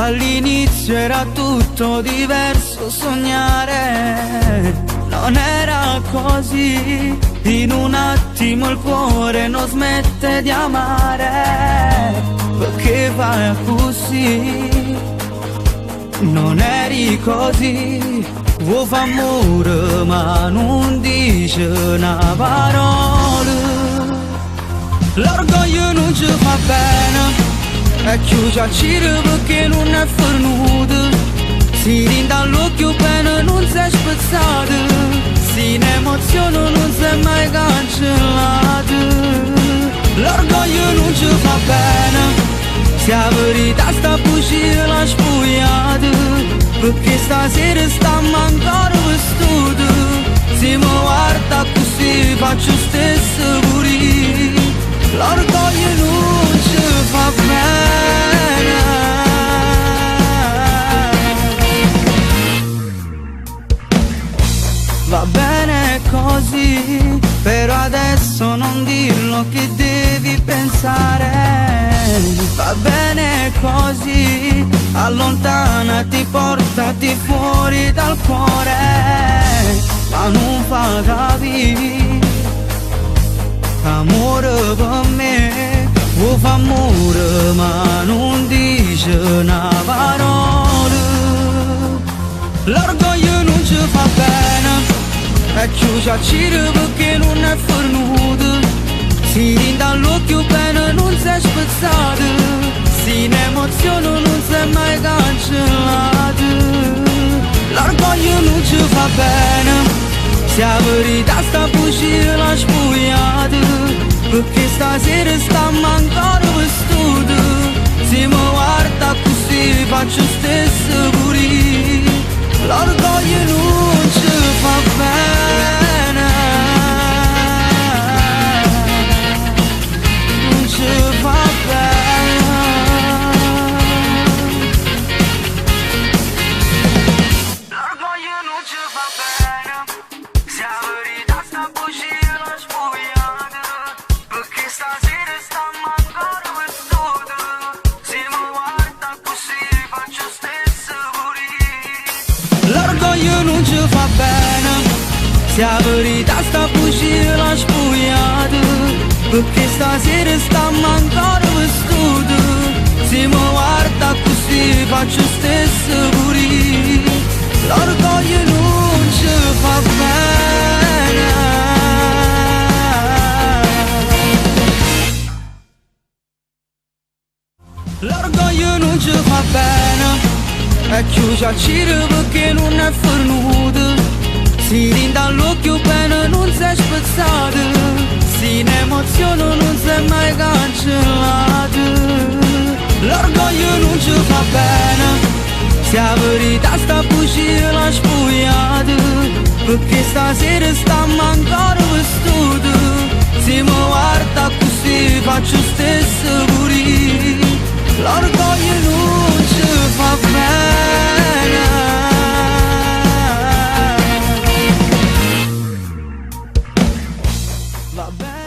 All'inizio era tutto diverso, sognare non era così. In un attimo il cuore non smette di amare, perché va così. Non eri così, vuoi fa amore ma non dice una parola. L'orgoglio non ci fa bene e chiuso a giro perché non è fornuto. Si rinda all'occhio bene non si è spezzato, si in emozione non si è mai cancellato. L'orgoglio non ci fa bene, se la verità sta bugia l'ha spugliata, perché stasera stiamo ancora vestuti. Se mi guarda così faccio stesso pure. L'orgoglio non ci fa bene. Va bene così, però adesso non dirlo che devi pensare. Va bene così, allontanati, portati fuori dal cuore, ma non fa capire. Amore per me, vuoi fa amore ma non dice una parola. L'orgoglio non ci fa bene, è chiuso a giro perché non è fornuto. Si rinda all'occhio bene non si è spezzato, si in emozione non si è mai cancellato. L'orgoglio non ci fa bene, se la verità sta bugia l'ha spugliata, perché stasera stiamo ancora vestuti. Se mi guarda così faccio stesso pure. L'orgoglio non ci fa bene, non ci fa bene. L'orgoglio non ci fa bene, se la verità sta bugia l'ha spugliata, perché stasera stiamo ancora vestuti. Se mi guarda così faccio stesso pure. L'orgoglio non ci fa bene, se la verità sta bugia l'ha spugliata, perché stasera stiamo ancora vestuti. Se mi guarda così faccio stesso pure. L'orgoglio non ci fa bene. L'orgoglio non ci fa bene, è chiuso a giro perché non è fornuto. Si rinda all'occhio bene non si è spezzato, si in emozione non si è mai cancellato. L'orgoglio non ci fa bene, se la verità sta bugia l'ha spugliata, perché stasera stiamo ancora vestuti. Se mi guarda così faccio stesso pure. L'orgoglio non ci fa bene. Va bene.